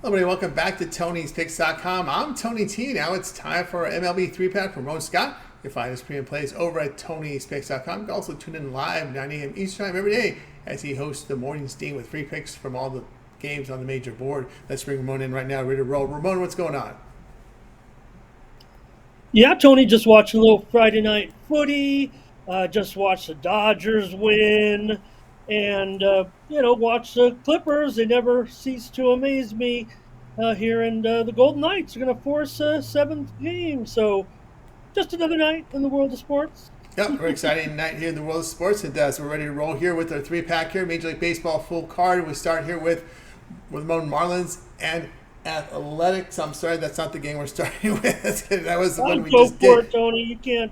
Hello, everybody. Welcome back to Tony'sPicks.com. I'm Tony T. Now it's time for our MLB 3-pack from Ramon Scott. You can find his premium plays over at Tony'sPicks.com. You can also tune in live 9 a.m. Eastern Time every day as he hosts the morning steam with free picks from all the games on the major board. Let's bring Ramon in right now, ready to roll. Ramon, what's going on? Yeah, Tony, just watching a little Friday night footy. Just watched the Dodgers win, and watch the Clippers. They never cease to amaze me here, and the Golden Knights are going to force a seventh game. So, just another night in the world of sports. Yep, we're exciting night here in the world of sports. So we're ready to roll here with our 3-pack here. Major League Baseball full card. We start here with Ramon Marlins and Athletics. I'm sorry, that's not the game we're starting with. That was the I'll one we go just for did. it, Tony. You can't.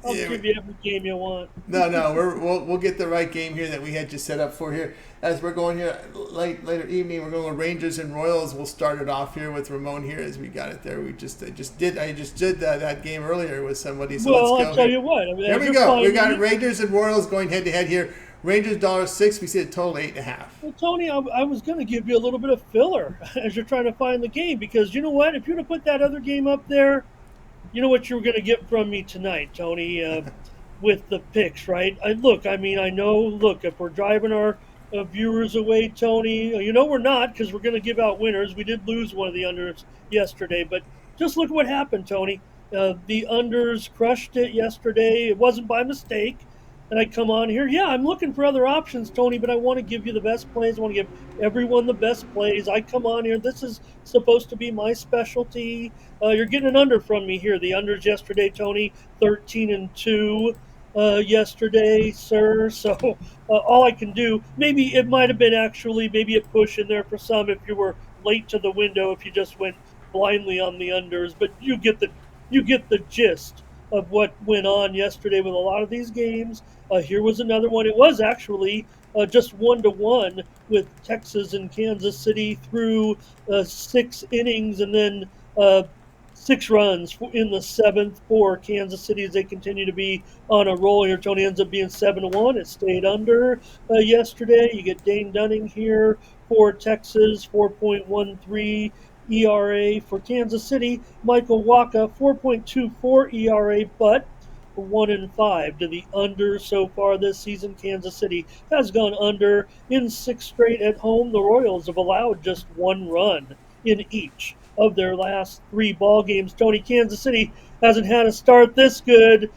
I'll Yeah, give you every game you want. no, we'll get the right game here that we had just set up for here. As we're going here later evening, we're going to Rangers and Royals. We'll start it off here with Ramon here as we got it there. I just did that game earlier with somebody. So let's Well, I'll go tell here. you what. I mean, Here as we you're go. We finding got it, Rangers and Royals going head to head here. Rangers $6. We see a total 8.5. well, Tony, I was going to give you a little bit of filler as you're trying to find the game because you know what? If you would have put that other game up there, you know what you were going to get from me tonight, Tony, with the picks, right? I mean, I know. Look, if we're driving our viewers away, Tony, we're not because we're going to give out winners. We did lose one of the unders yesterday, but just look at what happened, Tony. The unders crushed it yesterday. It wasn't by mistake. And I come on here. Yeah, I'm looking for other options, Tony, but I want to give you the best plays. I want to give everyone the best plays. I come on here. This is supposed to be my specialty. You're getting an under from me here. The unders yesterday, Tony, 13-2 yesterday, sir. So all I can do, maybe it might have been actually maybe a push in there for some if you were late to the window, if you just went blindly on the unders. But you get the gist of what went on yesterday with a lot of these games. Here was another one. It was actually just 1-1 with Texas and Kansas City through 6 innings, and then 6 runs in the seventh for Kansas City as they continue to be on a roll here. Tony ends up being 7-1. It stayed under yesterday. You get Dane Dunning here for Texas, 4.13 ERA for Kansas City. Michael Waka, 4.24 ERA, but 1-5 to the under so far this season. Kansas City has gone under in 6 straight at home. The Royals have allowed just 1 run in each of their last 3 ball games. Tony, Kansas City hasn't had a start this good,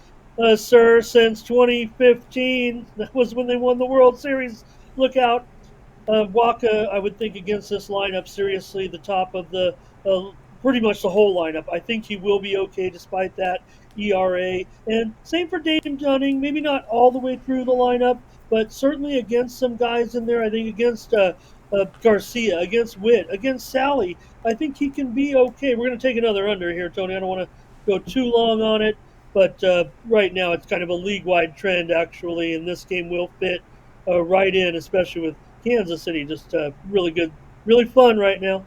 sir, since 2015. That was when they won the World Series. Look out. Waka, I would think against this lineup, seriously, the top of the pretty much the whole lineup. I think he will be okay despite that ERA. And same for Dane Dunning. Maybe not all the way through the lineup, but certainly against some guys in there. I think against Garcia, against Witt, against Sally, I think he can be okay. We're going to take another under here, Tony. I don't want to go too long on it, but right now it's kind of a league-wide trend, actually, and this game will fit right in, especially with Kansas City. Just really good, really fun right now.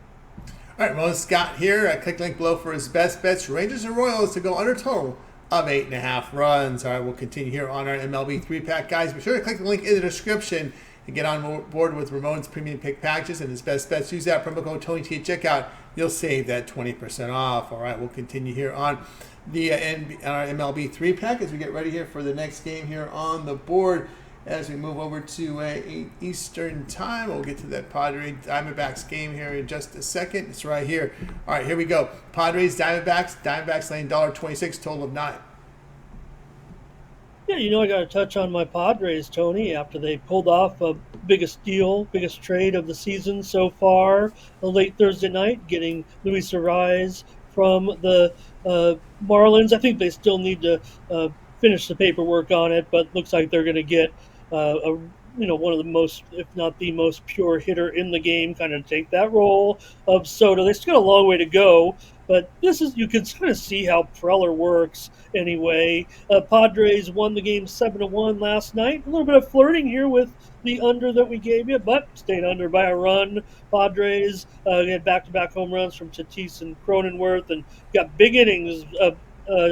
All right, Ramon Scott here. Click link below for his best bets. Rangers and Royals to go under total of 8.5 runs. All right, we'll continue here on our MLB 3-pack, guys. Be sure to click the link in the description and get on board with Ramon's premium pick packages and his best bets. Use that promo code Tony T at checkout. You'll save that 20% off. All right, we'll continue here on the our MLB 3-pack as we get ready here for the next game here on the board. As we move over to 8 Eastern time, we'll get to that Padres Diamondbacks game here in just a second. It's right here. All right, here we go. Padres Diamondbacks. Diamondbacks laying $1.26, total of 9. Yeah, I got to touch on my Padres, Tony, after they pulled off a biggest deal, biggest trade of the season so far, late Thursday night, getting Luis Ariz from the Marlins. I think they still need to finish the paperwork on it, but looks like they're going to get one of the most, if not the most pure hitter in the game, kind of take that role of Soto. They still got a long way to go, but you can kind of see how Preller works anyway. Padres won the game 7-1 last night. A little bit of flirting here with the under that we gave you, but stayed under by a run. Padres had back-to-back home runs from Tatis and Cronenworth, and got big innings,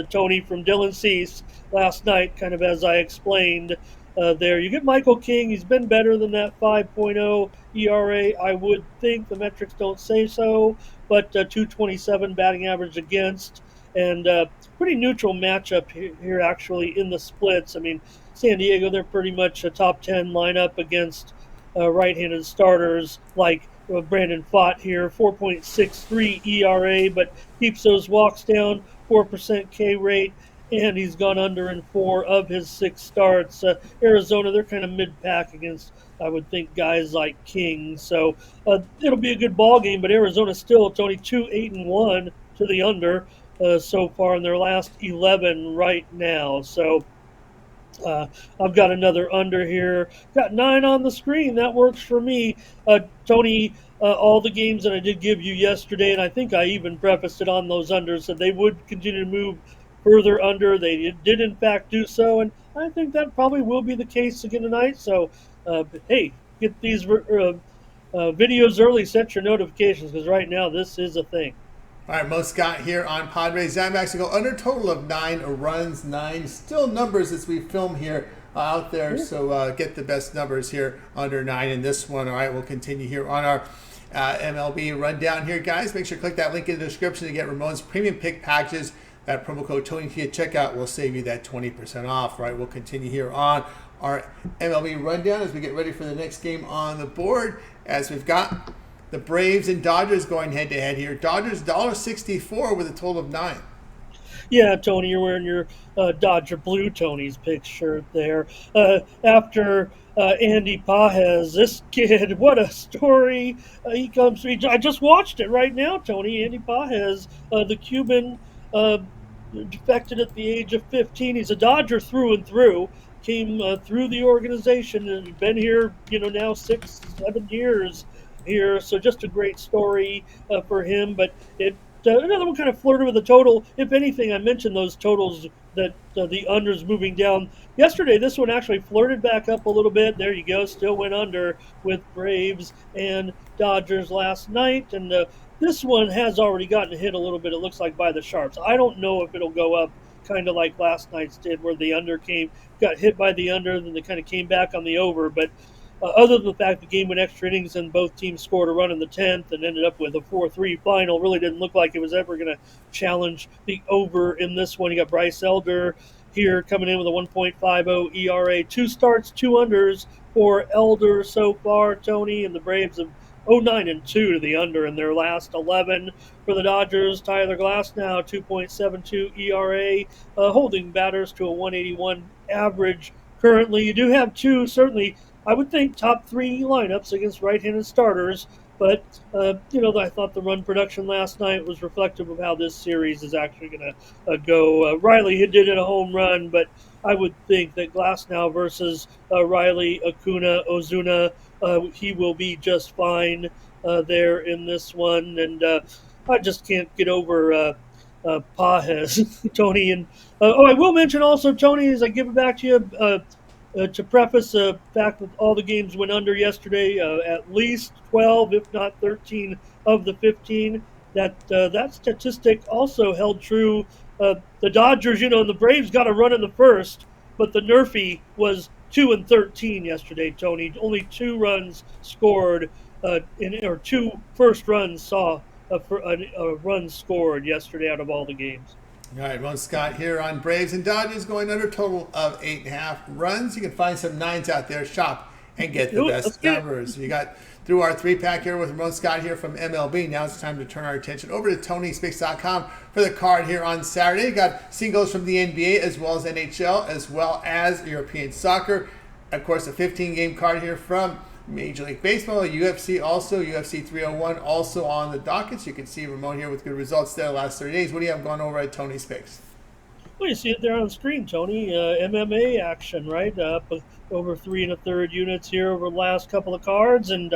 Tony, from Dylan Cease last night, kind of as I explained. there. You get Michael King. He's been better than that 5.0 ERA. I would think the metrics don't say so, but 227 batting average against, and pretty neutral matchup here actually in the splits. I mean, San Diego, they're pretty much a top 10 lineup against right-handed starters like Brandon Pfaadt here, 4.63 ERA, but keeps those walks down, 4% K rate, and he's gone under in 4 of his 6 starts. Arizona, they're kind of mid-pack against, I would think, guys like King. So it'll be a good ball game, but Arizona still, Tony, 2-8-1 to the under so far in their last 11 right now. So I've got another under here. Got 9 on the screen. That works for me. Tony, all the games that I did give you yesterday, and I think I even prefaced it on those unders, that they would continue to move further under. They did, in fact, do so, and I think that probably will be the case again tonight. So, hey, get these videos early, set your notifications, because right now this is a thing. All right, Mo Scott here on Padres. Diamondbacks to go under total of 9 runs, 9 still numbers as we film here out there. So get the best numbers here under 9 in this one. All right, we'll continue here on our MLB rundown here, guys. Make sure to click that link in the description to get Ramon's premium pick packages. That promo code Tony at checkout will save you that 20% off. All right, we'll continue here on our MLB rundown as we get ready for the next game on the board, as we've got the Braves and Dodgers going head-to-head here. Dodgers $1.64 with a total of 9. Yeah, Tony, you're wearing your Dodger Blue Tony's pick shirt there. After Andy Pages, this kid, what a story. He comes through. I just watched it right now, Tony. Andy Pages, the Cuban, defected at the age of 15. He's a Dodger through and through. Came through the organization and been here, now 6-7 years here. So just a great story for him. But another one kind of flirted with the total. If anything, I mentioned those totals that the unders moving down. Yesterday, this one actually flirted back up a little bit. There you go. Still went under with Braves and Dodgers last night. And this one has already gotten hit a little bit, it looks like, by the Sharps. I don't know if it'll go up kind of like last night's did, where the under got hit by the under, then they kind of came back on the over. But other than the fact the game went extra innings and both teams scored a run in the 10th and ended up with a 4-3 final, really didn't look like it was ever going to challenge the over in this one. You got Bryce Elder here coming in with a 1.50 ERA. 2 starts, 2 unders for Elder so far, Tony, and the Braves have 0-9-2 to the under in their last 11. For the Dodgers, Tyler Glasnow, 2.72 ERA, holding batters to a 181 average currently. You do have 2, certainly, I would think, top 3 lineups against right-handed starters, but, I thought the run production last night was reflective of how this series is actually going to go. Riley did it a home run, but I would think that Glasnow versus Riley, Acuna, Ozuna, he will be just fine there in this one. And I just can't get over Pages, Tony. And I will mention also, Tony, as I give it back to you, to preface the fact that all the games went under yesterday, at least 12, if not 13 of the 15. That statistic also held true. The Dodgers, and the Braves got a run in the first, but the Nerfy was 2-13 yesterday, Tony. Only 2 runs scored, or 2 first runs saw a run scored yesterday out of all the games. All right, Mo Scott here on Braves and Dodgers going under total of 8.5 runs. You can find some 9s out there, shop, and get the best numbers. You got through our 3-pack here with Ramon Scott here from MLB. Now it's time to turn our attention over to TonySpicks.com for the card here on Saturday. You got singles from the NBA as well as NHL as well as European soccer. Of course, a 15-game card here from Major League Baseball, UFC also, UFC 301 also on the docket. So you can see Ramon here with good results there the last 30 days. What do you have going over at Tony's Picks? Well, you see it there on the screen, Tony. MMA action, right? Up over 3 1/3 units here over the last couple of cards, and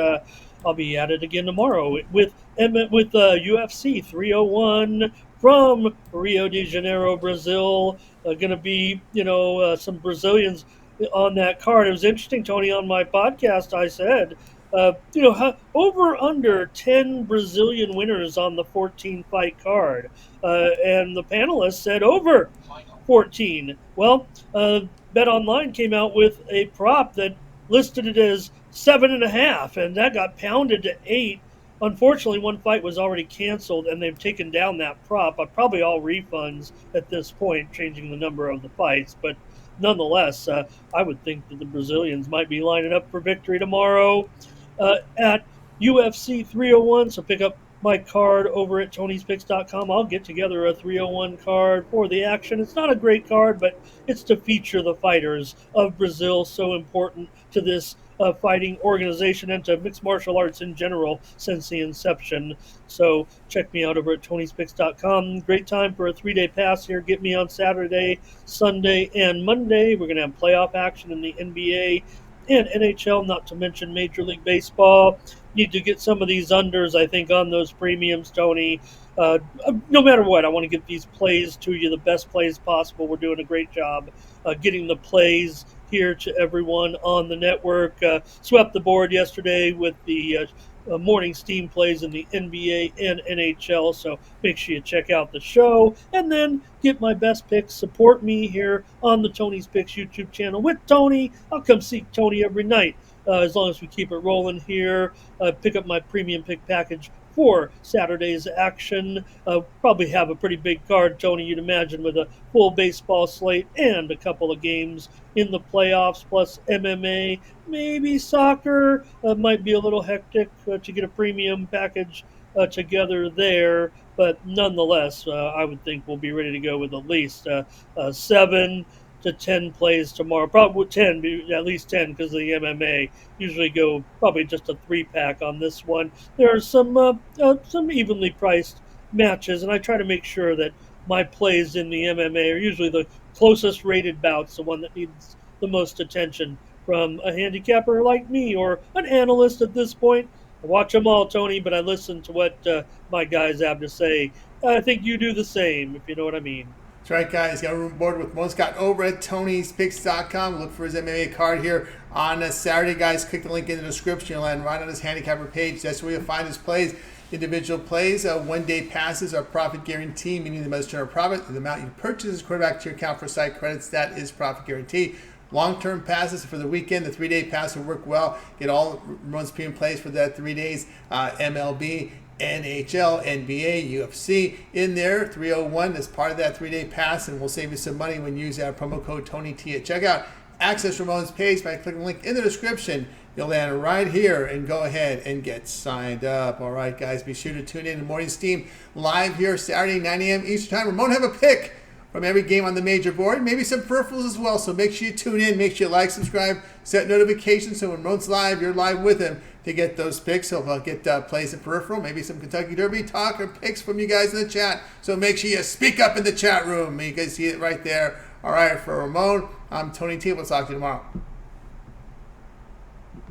I'll be at it again tomorrow with UFC 301 from Rio de Janeiro, Brazil. Going to be, some Brazilians on that card. It was interesting, Tony. On my podcast, I said, over under 10 Brazilian winners on the 14-fight card, and the panelists said over 14. Well, BetOnline came out with a prop that listed it as 7.5, and that got pounded to 8. Unfortunately, one fight was already canceled, and they've taken down that prop. Probably all refunds at this point, changing the number of the fights. But nonetheless, I would think that the Brazilians might be lining up for victory tomorrow at UFC 301. So pick up my card over at Tony'sPicks.com. I'll get together a 301 card for the action. It's not a great card, but it's to feature the fighters of Brazil, so important to this fighting organization and to mixed martial arts in general since the inception. So check me out over at Tony'sPicks.com. Great time for a 3-day pass here. Get me on Saturday, Sunday, and Monday. We're going to have playoff action in the NBA and NHL, not to mention Major League Baseball. Need to get some of these unders, I think, on those premiums, Tony. No matter what, I want to get these plays to you, the best plays possible. We're doing a great job getting the plays here to everyone on the network. Swept the board yesterday with the morning steam plays in the NBA and NHL. So make sure you check out the show and then get my best picks. Support me here on the Tony's Picks YouTube channel with Tony. I'll come see Tony every night as long as we keep it rolling here. Pick up my premium pick package for Saturday's action. Probably have a pretty big card, Tony, you'd imagine, with a full baseball slate and a couple of games in the playoffs, plus MMA, maybe soccer. Might be a little hectic to get a premium package together there. But nonetheless, I would think we'll be ready to go with at least 7 to 10 plays tomorrow. Probably 10, at least 10, because the MMA usually go probably just a 3-pack on this one. There are some evenly priced matches, and I try to make sure that my plays in the MMA are usually the closest rated bouts, the one that needs the most attention from a handicapper like me or an analyst at this point. I watch them all, Tony, but I listen to what my guys have to say. I think you do the same, if you know what I mean. That's right, guys. Got a room board with Ramon Scott over at Tony'sPicks.com. Look for his MMA card here on Saturday, guys. Click the link in the description. You'll land right on his handicapper page. That's where you'll find his plays. Individual plays, one-day passes are profit guarantee, meaning the most general profit. The amount you purchase is quarterback to your account for site credits. That is profit guarantee. Long-term passes for the weekend. The 3-day pass will work well. Get all Ramon's premium plays for that 3 days. MLB, NHL, NBA, UFC in there. 301 as part of that 3-day pass, and we'll save you some money when you use our promo code TonyT at checkout. Access Ramon's page by clicking the link in the description. You'll land right here and go ahead and get signed up. All right, guys, be sure to tune in to Morning Steam live here Saturday, 9 a.m. Eastern Time. Ramon have a pick from every game on the major board, maybe some peripherals as well. So make sure you tune in, make sure you like, subscribe, set notifications so when Ramon's live, you're live with him to get those picks. He'll get plays in peripheral, maybe some Kentucky Derby talk or picks from you guys in the chat. So make sure you speak up in the chat room. You guys see it right there. All right, for Ramon, I'm Tony T. We'll talk to you tomorrow.